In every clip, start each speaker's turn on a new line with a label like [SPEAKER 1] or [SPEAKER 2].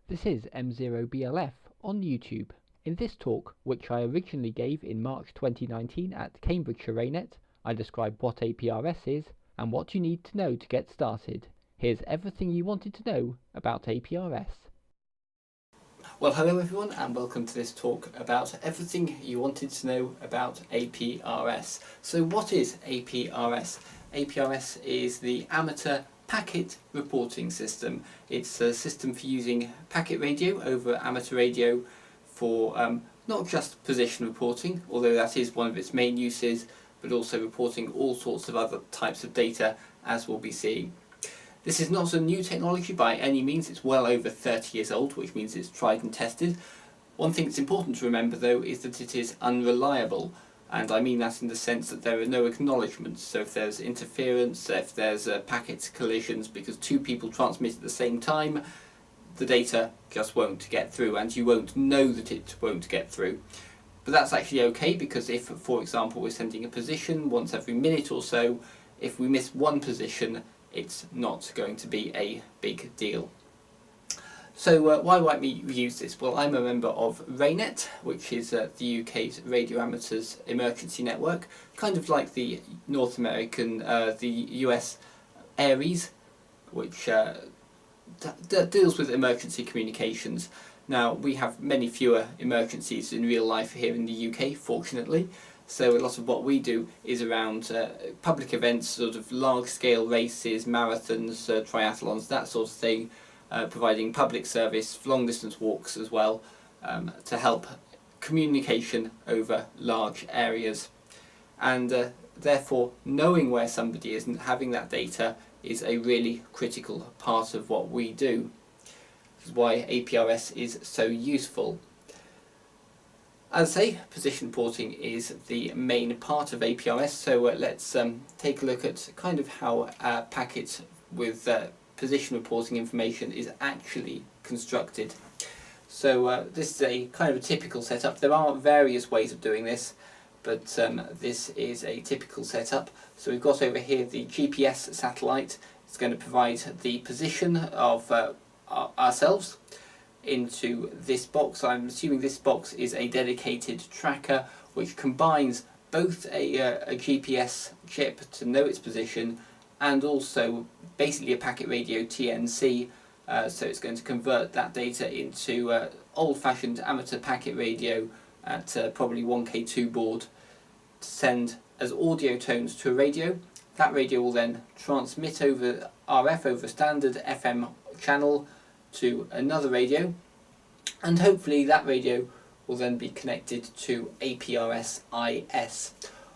[SPEAKER 1] This is M0BLF on YouTube. In this talk, which I originally gave in March 2019 at Cambridgeshire Raynet, I describe what APRS is and what you need to know to get started. Here's everything you wanted to know about APRS.
[SPEAKER 2] Well, hello everyone and welcome to this talk about everything you wanted to know about APRS. So what is APRS? APRS is the Amateur Packet Reporting System. It's a system for using packet radio over amateur radio for not just position reporting, although that is one of its main uses, but also reporting all sorts of other types of data, as we'll be seeing. This is not a new technology by any means. It's well over 30 years old, which means it's tried and tested. One thing that's important to remember though is that it is unreliable, and I mean that in the sense that there are no acknowledgements. So if there's interference, if there's packet collisions because two people transmit at the same time, the data just won't get through and you won't know that it won't get through. But that's actually okay, because if, for example, we're sending a position once every minute or so, if we miss one position, it's not going to be a big deal. So why might we use this? Well, I'm a member of Raynet, which is the UK's radio amateurs emergency network, kind of like the North American, the US APRS, which deals with emergency communications. Now, we have many fewer emergencies in real life here in the UK, fortunately. So a lot of what we do is around public events, sort of large-scale races, marathons, triathlons, that sort of thing, providing public service, long-distance walks as well, to help communication over large areas. And therefore, knowing where somebody is and having that data is a really critical part of what we do. This is why APRS is so useful. As I say, position reporting is the main part of APRS, so let's take a look at kind of how a packet with position reporting information is actually constructed. So this is a kind of a typical setup. There are various ways of doing this, but this is a typical setup. So we've got over here the GPS satellite. It's going to provide the position of ourselves into this box. I'm assuming this box is a dedicated tracker which combines both a GPS chip to know its position and also basically a packet radio TNC, so it's going to convert that data into old-fashioned amateur packet radio at probably 1K2 baud to send as audio tones to a radio. That radio will then transmit over RF, over a standard FM channel, to another radio, and hopefully that radio will then be connected to APRS-IS.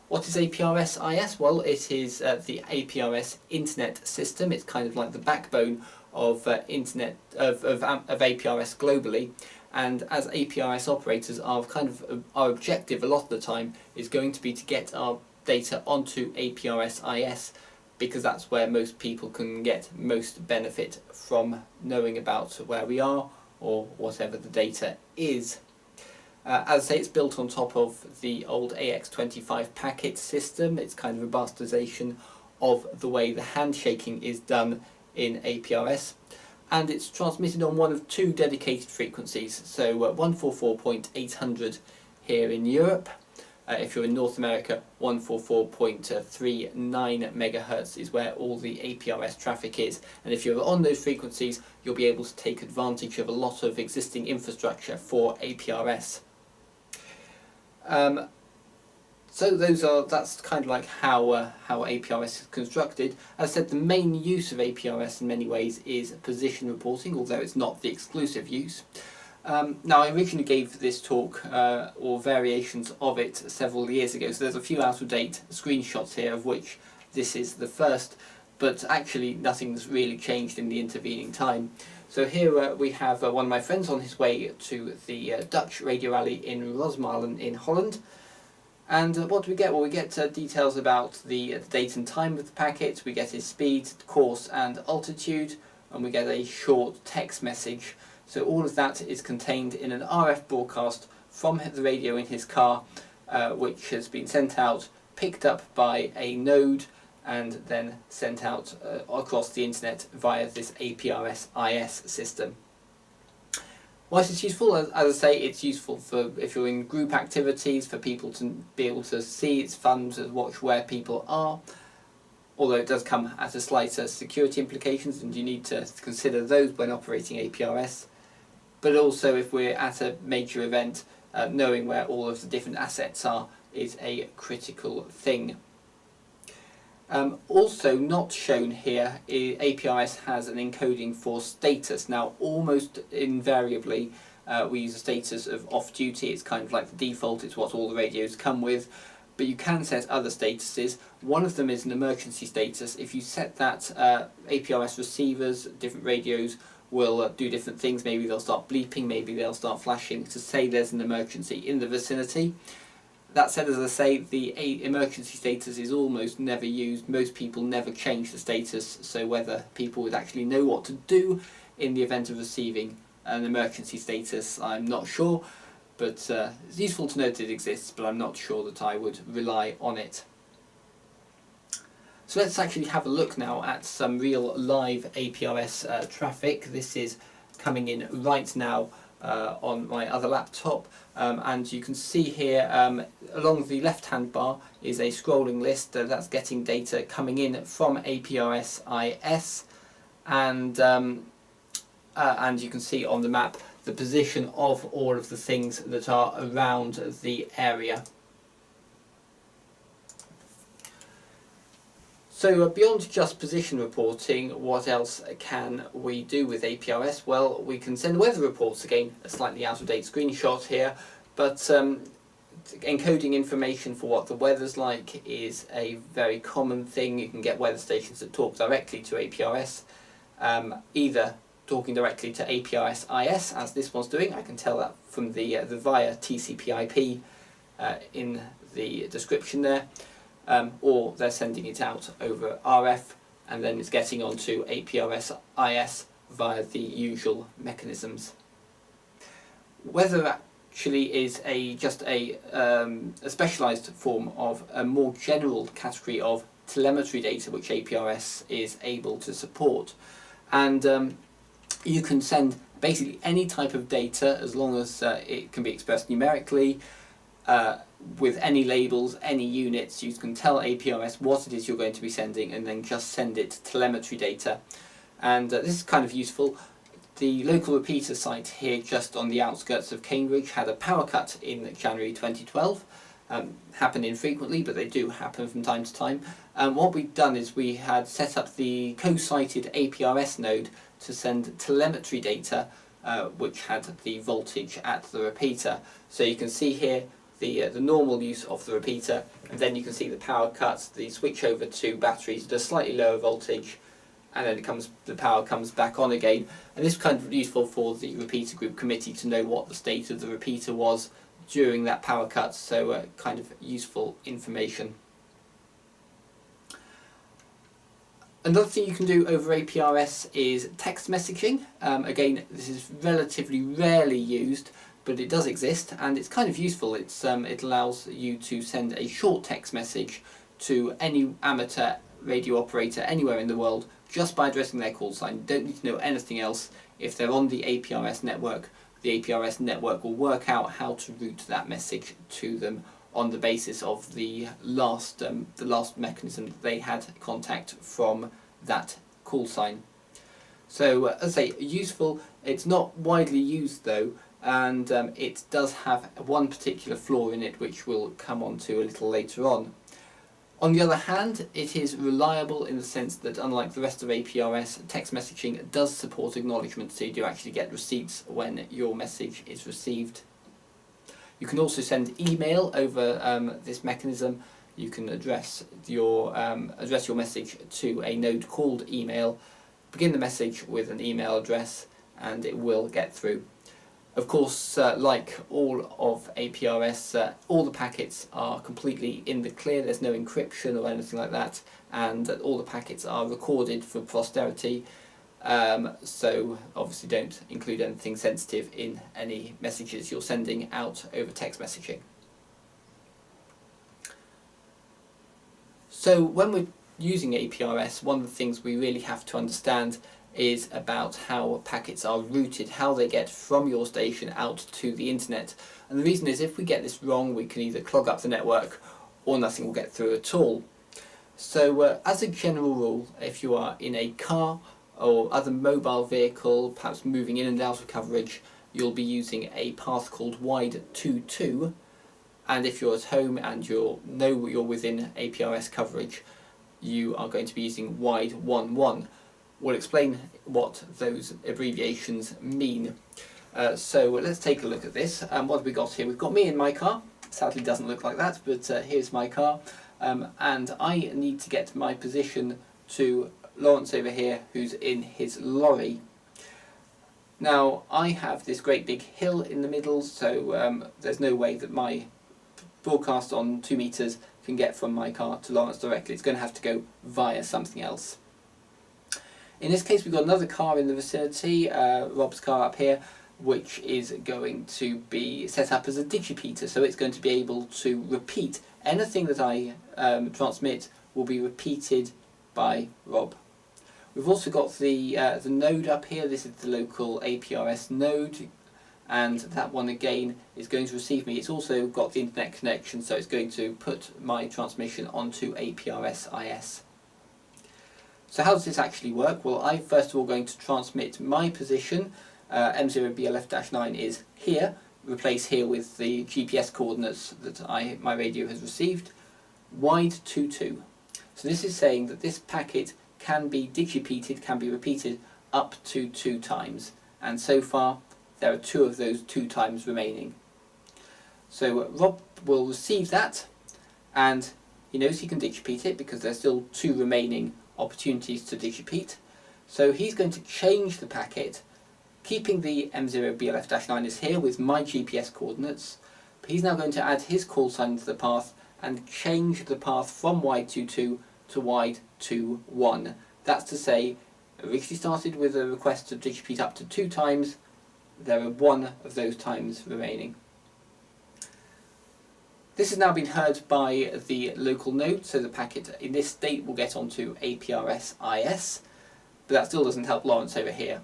[SPEAKER 2] What is APRS-IS? Well, it is the APRS internet system. It's kind of like the backbone of internet of APRS globally, and as APRS operators, our objective a lot of the time is going to be to get our data onto APRS-IS, because that's where most people can get most benefit from knowing about where we are or whatever the data is. As I say, it's built on top of the old AX25 packet system. It's kind of a bastardization of the way the handshaking is done in APRS, and it's transmitted on one of two dedicated frequencies, so 144.800 here in Europe. If you're in North America, 144.39 MHz is where all the APRS traffic is, and if you're on those frequencies, you'll be able to take advantage of a lot of existing infrastructure for APRS. So that's kind of like how APRS is constructed. As I said, the main use of APRS in many ways is position reporting, although it's not the exclusive use. Now, I originally gave this talk, or variations of it, several years ago, so there's a few out-of-date screenshots here, of which this is the first, but actually nothing's really changed in the intervening time. So here we have one of my friends on his way to the Dutch radio rally in Rosmalen in Holland. And what do we get? Well, we get details about the date and time of the packet, we get his speed, course and altitude, and we get a short text message. So all of that is contained in an RF broadcast from the radio in his car, which has been sent out, picked up by a node, and then sent out across the internet via this APRS-IS system. Why is it useful? As I say, it's useful for if you're in group activities, for people to be able to see. It's fun to watch where people are, although it does come at a slighter security implications, and you need to consider those when operating APRS. But also, if we're at a major event, knowing where all of the different assets are is a critical thing. Also not shown here, APRS has an encoding for status. Now, almost invariably we use a status of off-duty. It's kind of like the default, it's what all the radios come with, but you can set other statuses. One of them is an emergency status. If you set that, APRS receivers, different radios, will do different things. Maybe they'll start bleeping, maybe they'll start flashing to say there's an emergency in the vicinity. That said, as I say, the emergency status is almost never used. Most people never change the status, so whether people would actually know what to do in the event of receiving an emergency status, I'm not sure, but it's useful to know that it exists, but I'm not sure that I would rely on it. So let's actually have a look now at some real live APRS traffic. This is coming in right now on my other laptop, and you can see here along the left hand bar is a scrolling list that's getting data coming in from APRS IS, and you can see on the map the position of all of the things that are around the area. So beyond just position reporting, what else can we do with APRS? Well, we can send weather reports. Again, a slightly out-of-date screenshot here, but encoding information for what the weather's like is a very common thing. You can get weather stations that talk directly to APRS, either talking directly to APRS IS, as this one's doing. I can tell that from the via TCP/IP in the description there. Or they're sending it out over RF, and then it's getting onto APRS IS via the usual mechanisms. Weather actually is just a specialised form of a more general category of telemetry data which APRS is able to support, and you can send basically any type of data as long as it can be expressed numerically. With any labels, any units, you can tell APRS what it is you're going to be sending and then just send it telemetry data. And this is kind of useful. The local repeater site here just on the outskirts of Cambridge had a power cut in January 2012. Happen infrequently, but they do happen from time to time. And what we've done is we had set up the co-sited APRS node to send telemetry data which had the voltage at the repeater. So you can see here the normal use of the repeater, and then you can see the power cuts, the switch over to batteries at a slightly lower voltage, and then the power comes back on again. And this is kind of useful for the repeater group committee to know what the state of the repeater was during that power cut, so kind of useful information. Another thing you can do over APRS is text messaging. Again, this is relatively rarely used, but it does exist, and it's kind of useful. It allows you to send a short text message to any amateur radio operator anywhere in the world just by addressing their call sign. You don't need to know anything else. If they're on the APRS network, the APRS network will work out how to route that message to them on the basis of the last mechanism that they had contact from that call sign. So as I say, useful. It's not widely used though, and it does have one particular flaw in it which we'll come on to a little later on. On the other hand, it is reliable in the sense that unlike the rest of APRS, text messaging does support acknowledgement, so you do actually get receipts when your message is received. You can also send email over this mechanism. You can address your message to a node called email, begin the message with an email address, and it will get through. Of course, like all of APRS, all the packets are completely in the clear. There's no encryption or anything like that, and all the packets are recorded for posterity, so obviously don't include anything sensitive in any messages you're sending out over text messaging. So when we're using APRS, one of the things we really have to understand is about how packets are routed, how they get from your station out to the internet. And the reason is, if we get this wrong, we can either clog up the network or nothing will get through at all. So as a general rule, if you are in a car or other mobile vehicle, perhaps moving in and out of coverage, you'll be using a path called wide 22, and if you're at home and you know you're within APRS coverage, you are going to be using wide 11. We'll explain what those abbreviations mean. So let's take a look at this. What have we got here? We've got me in my car. Sadly doesn't look like that, but here's my car. And I need to get my position to Lawrence over here, who's in his lorry. Now I have this great big hill in the middle, so there's no way that my broadcast on 2 meters can get from my car to Lawrence directly. It's going to have to go via something else. In this case, we've got another car in the vicinity, Rob's car up here, which is going to be set up as a digipeater, so it's going to be able to repeat anything that I transmit will be repeated by Rob. We've also got the node up here. This is the local APRS node, and that one again is going to receive me. It's also got the internet connection, so it's going to put my transmission onto APRS IS. So how does this actually work? Well, I'm first of all going to transmit my position. M0BLF-9 is here. Replace here with the GPS coordinates that my radio has received. Wide 22. So this is saying that this packet can be digipeated, can be repeated up to 2 times. And so far, there are 2 of those 2 times remaining. So Rob will receive that, and he knows he can digipeat it because there's still 2 remaining opportunities to digipeat. So he's going to change the packet, keeping the M0BLF-9 is here with my GPS coordinates, but he's now going to add his call sign to the path and change the path from wide 22 to wide 21. That's to say, originally started with a request to digipeat up to 2 times, there are 1 of those times remaining. This has now been heard by the local node, so the packet in this state will get onto APRS IS, but that still doesn't help Lawrence over here.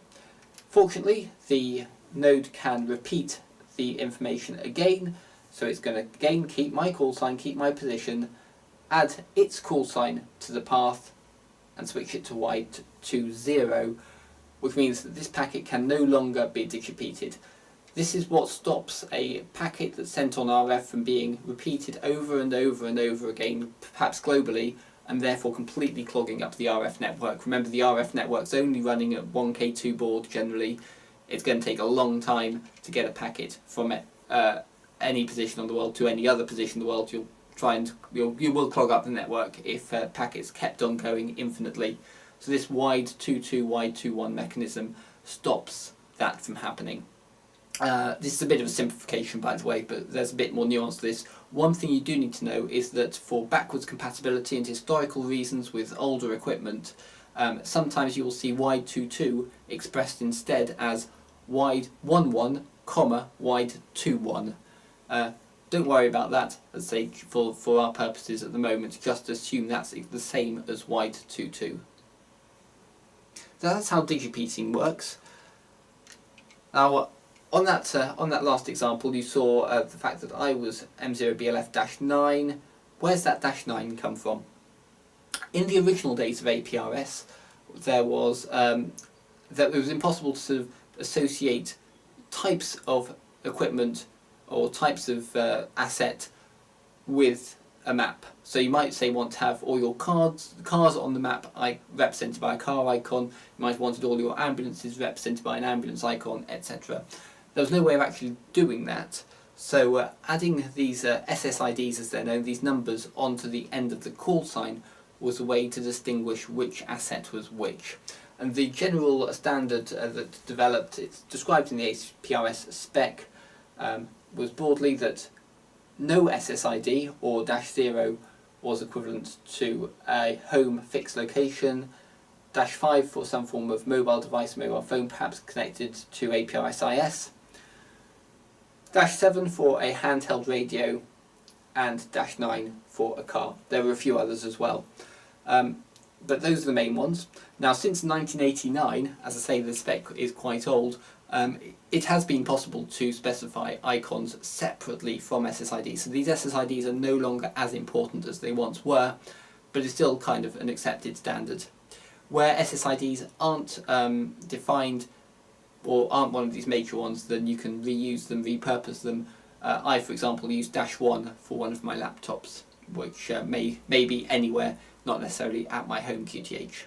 [SPEAKER 2] Fortunately, the node can repeat the information again, so it's going to again keep my call sign, keep my position, add its call sign to the path, and switch it to wide 20, which means that this packet can no longer be digipeated. This is what stops a packet that's sent on RF from being repeated over and over and over again, perhaps globally, and therefore completely clogging up the RF network. Remember, the RF network's only running at 1K2 baud generally. It's going to take a long time to get a packet from any position on the world to any other position in the world. You will clog up the network if packets kept on going infinitely. So this wide 22, wide 21 mechanism stops that from happening. This is a bit of a simplification, by the way, but there's a bit more nuance to this. One thing you do need to know is that for backwards compatibility and historical reasons with older equipment, sometimes you will see wide 22 expressed instead as wide 11, wide 21. Don't worry about that, let's say for our purposes at the moment, just assume that's the same as wide 22. So that's how digipeating works. Now, on that last example, you saw the fact that I was M0BLF-9. Where's that -9 come from? In the original days of APRS, it was impossible to sort of associate types of equipment or types of asset with a map. So you might say want to have all your cars on the map represented by a car icon. You might have wanted all your ambulances represented by an ambulance icon, etc. There was no way of actually doing that, so adding these SSIDs, as they're known, these numbers, onto the end of the call sign was a way to distinguish which asset was which. And the general standard that developed, it's described in the APRS spec, was broadly that no SSID or -0 was equivalent to a home fixed location, -5 for some form of mobile device, mobile phone perhaps connected to APRS IS, -7 for a handheld radio, and -9 for a car. There were a few others as well. but those are the main ones. Now, since 1989, as I say, the spec is quite old, it has been possible to specify icons separately from SSIDs. So these SSIDs are no longer as important as they once were, but it's still kind of an accepted standard. Where SSIDs aren't defined, or aren't one of these major ones, then you can reuse them, repurpose them. I, for example, use -1 for one of my laptops, which may be anywhere, not necessarily at my home QTH.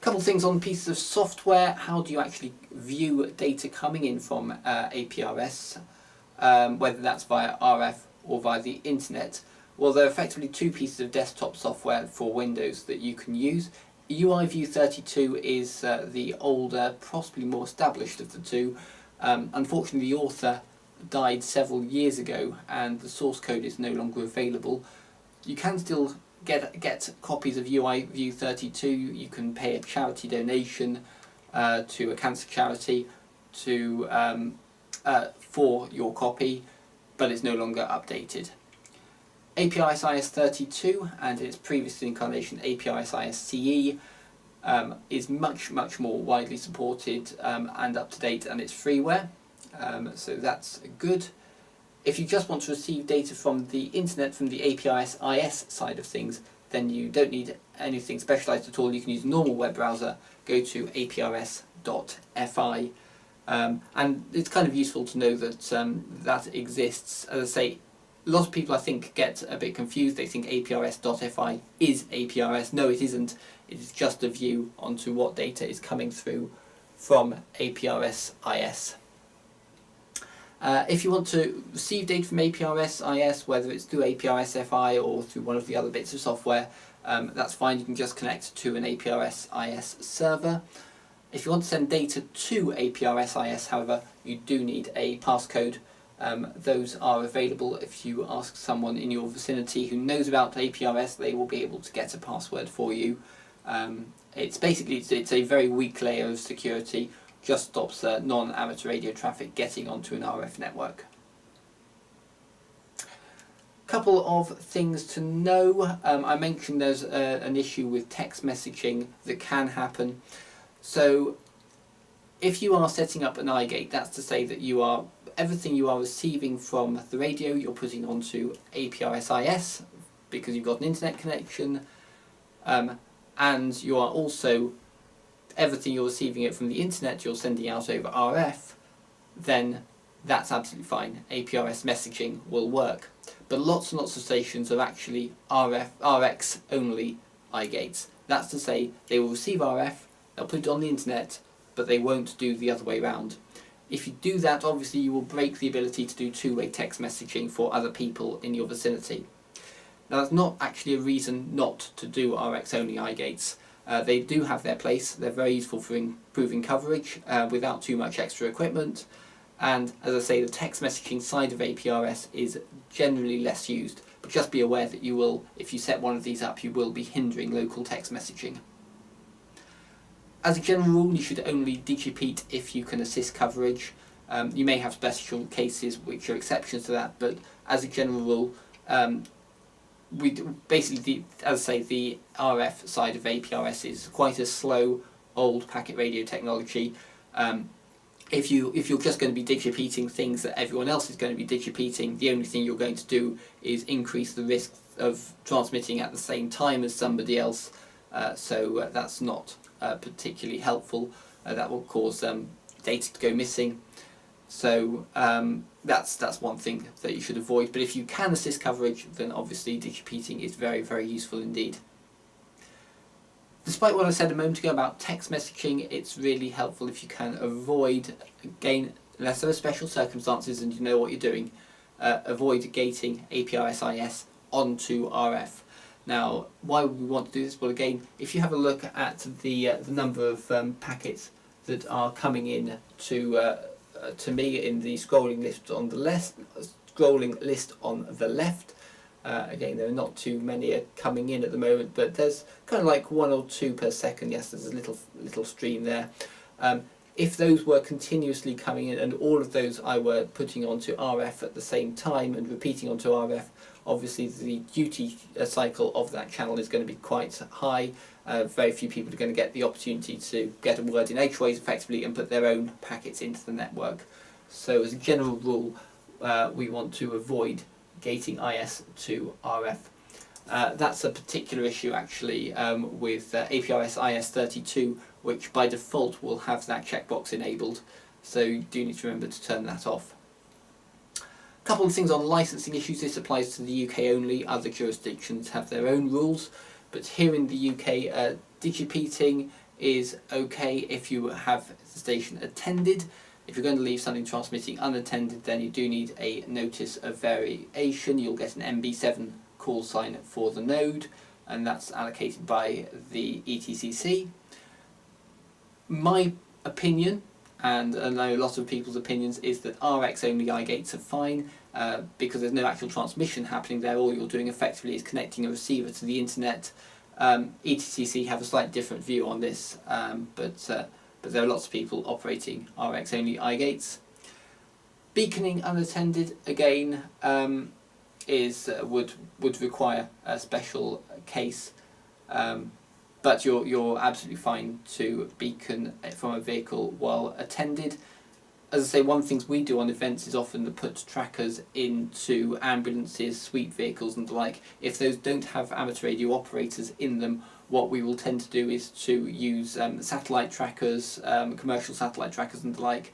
[SPEAKER 2] Couple things on pieces of software. How do you actually view data coming in from APRS, whether that's via RF or via the internet? Well, there are effectively two pieces of desktop software for Windows that you can use. UIView 32 is the older, possibly more established of the two. Unfortunately, the author died several years ago and the source code is no longer available. You can still get copies of UIView 32. You can pay a charity donation to a cancer charity for your copy, but it's no longer updated. APRS-IS 32 and its previous incarnation APRS-IS CE is much more widely supported and up to date, and it's freeware, so that's good. If you just want to receive data from the internet, from the APRS-IS side of things, then you don't need anything specialised at all. You can use a normal web browser, go to aprs.fi, and it's kind of useful to know that that exists. As I say, a lot of people, I think, get a bit confused. They think aprs.fi is APRS. No, it isn't. It is just a view onto what data is coming through from APRS-IS. If you want to receive data from APRS-IS, whether it's through APRS-FI or through one of the other bits of software, that's fine. You can just connect to an APRS-IS server. If you want to send data to APRS-IS, however, you do need a passcode. Those are available. If you ask someone in your vicinity who knows about APRS, they will be able to get a password for you. It's basically it's a very weak layer of security. Just stops non-amateur radio traffic getting onto an RF network. Couple of things to know. I mentioned there's an issue with text messaging that can happen. So if you are setting up an iGate, that's to say that everything you are receiving from the radio you're putting onto APRS-IS because you've got an internet connection, and you are also everything you're receiving it from the internet you're sending out over RF, then that's absolutely fine. APRS messaging will work. But lots and lots of stations are actually RX only iGates. That's to say they will receive RF, they'll put it on the internet, but they won't do the other way around. If you do that, obviously you will break the ability to do two-way text messaging for other people in your vicinity. Now that's not actually a reason not to do RX only iGates. They do have their place. They're very useful for improving coverage without too much extra equipment, and as I say, the text messaging side of APRS is generally less used, but just be aware that you will, if you set one of these up, you will be hindering local text messaging. As a general rule, you should only digipeat if you can assist coverage. You may have special cases which are exceptions to that, but as a general rule, basically, as I say, the RF side of APRS is quite a slow, old packet radio technology. If you're just going to be digipeating things that everyone else is going to be digipeating, the only thing you're going to do is increase the risk of transmitting at the same time as somebody else. So that's not particularly helpful. That will cause data to go missing. So that's one thing that you should avoid. But if you can assist coverage, then obviously digipeating is very, very useful indeed. Despite what I said a moment ago about text messaging, it's really helpful if you can avoid, again, unless there are special circumstances and you know what you're doing, avoid gating APRS-IS onto RF. Now, why would we want to do this? Well, again, if you have a look at the number of packets that are coming in to me in the scrolling list on the left, again, there are not too many coming in at the moment, but there's kind of like 1 or 2 per second. Yes, there's a little stream there. If those were continuously coming in and all of those I were putting onto RF at the same time and repeating onto RF, obviously the duty cycle of that channel is going to be quite high. Very few people are going to get the opportunity to get a word in edgeways effectively and put their own packets into the network. So as a general rule, we want to avoid gating IS to RF. That's a particular issue actually with APRS IS32, which by default will have that checkbox enabled, so you do need to remember to turn that off. A couple of things on licensing issues. This applies to the UK only, other jurisdictions have their own rules, but here in the UK digipeating is okay if you have the station attended. If you're going to leave something transmitting unattended, then you do need a notice of variation. You'll get an MB7 call sign for the node, and that's allocated by the ETCC. My opinion, and I know a lot of people's opinions, is that RX only iGates are fine because there's no actual transmission happening there. All you're doing effectively is connecting a receiver to the internet. ETCC have a slightly different view on this, but there are lots of people operating RX only iGates. Beaconing unattended again would require a special case, but you're absolutely fine to beacon from a vehicle while attended. As I say, one of the things we do on events is often to put trackers into ambulances, sweep vehicles and the like. If those don't have amateur radio operators in them, what we will tend to do is to use satellite trackers, commercial satellite trackers and the like,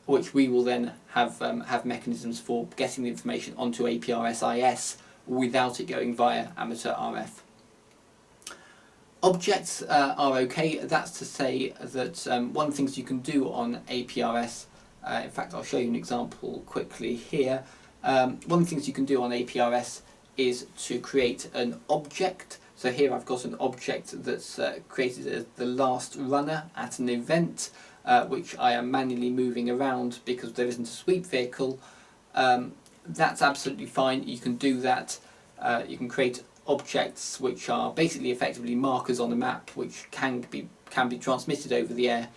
[SPEAKER 2] which we will then have mechanisms for getting the information onto APRS IS without it going via amateur RF. Objects are okay. That's to say that one of the things you can do on APRS, in fact I'll show you an example quickly here. One of the things you can do on APRS is to create an object. So here I've got an object that's created as the last runner at an event, which I am manually moving around because there isn't a sweep vehicle. That's absolutely fine. You can do that. You can create objects which are basically effectively markers on a map which can be transmitted over the air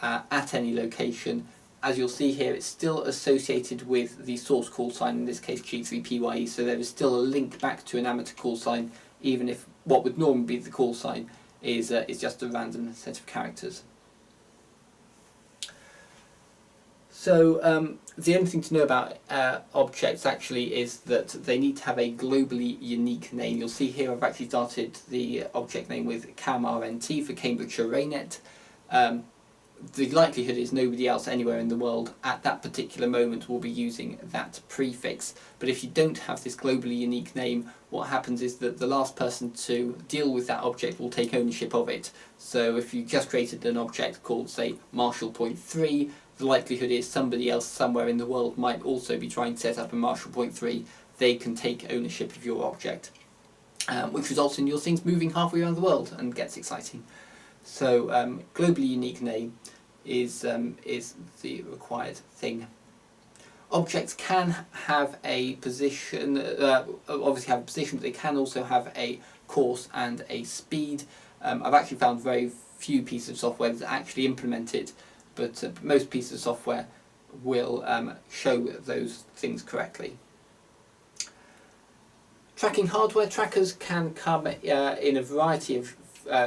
[SPEAKER 2] at any location. As you'll see here, it's still associated with the source call sign, in this case G3PYE, so there is still a link back to an amateur call sign, even if what would normally be the call sign is just a random set of characters. So the only thing to know about objects actually is that they need to have a globally unique name. You'll see here I've actually started the object name with CAM-RNT for Cambridgeshire Raynet. The likelihood is nobody else anywhere in the world at that particular moment will be using that prefix. But if you don't have this globally unique name, what happens is that the last person to deal with that object will take ownership of it. So if you just created an object called, say, Marshall Point 3, the likelihood is somebody else somewhere in the world might also be trying to set up a Marshall Point 3. They can take ownership of your object, which results in your things moving halfway around the world and gets exciting. So globally unique name is the required thing. Objects can have a position, obviously have a position, but they can also have a course and a speed. I've actually found very few pieces of software that actually implement it, but most pieces of software will show those things correctly. Tracking hardware. Trackers can come in a variety of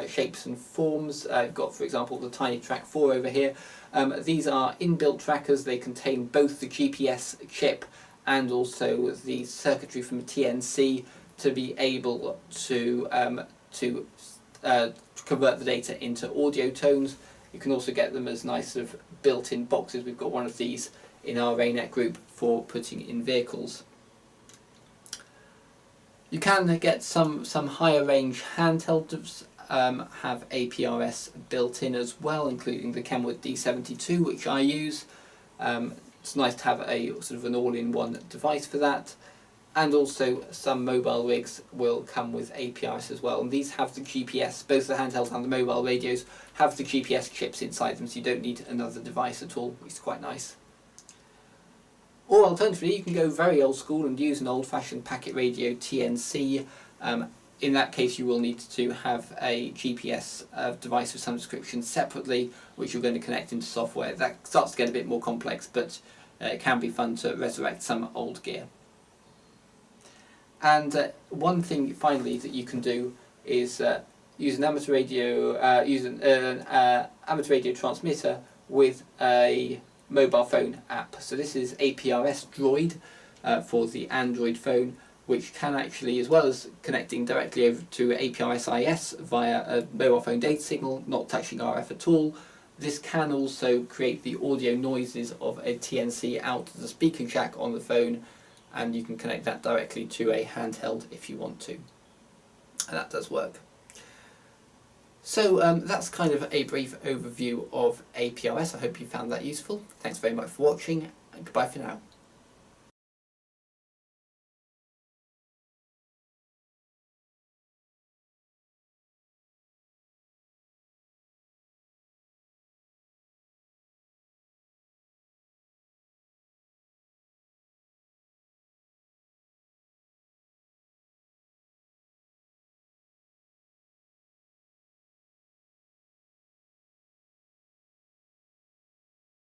[SPEAKER 2] shapes and forms. I've got, for example, the Tiny Track 4 over here. These are inbuilt trackers. They contain both the GPS chip and also the circuitry from a TNC to be able to convert the data into audio tones. You can also get them as nice sort of built-in boxes. We've got one of these in our Raynet group for putting in vehicles. You can get some higher range handhelds have APRS built in as well, including the Kenwood D72, which I use. It's nice to have a sort of an all-in-one device for that. And also some mobile rigs will come with APRS as well, and these have the GPS, both the handhelds and the mobile radios have the GPS chips inside them, so you don't need another device at all, which is quite nice. Or alternatively, you can go very old school and use an old-fashioned packet radio TNC. In that case, you will need to have a GPS device of some description separately, which you're going to connect into software. That starts to get a bit more complex, but it can be fun to resurrect some old gear. And one thing finally that you can do is use an amateur radio, amateur radio transmitter with a mobile phone app. So this is APRS Droid for the Android phone, which can actually, as well as connecting directly over to APRS IS via a mobile phone data signal, not touching RF at all, this can also create the audio noises of a TNC out to the speaking jack on the phone, and you can connect that directly to a handheld if you want to. And that does work. So that's kind of a brief overview of APRS. I hope you found that useful. Thanks very much for watching, and goodbye for now.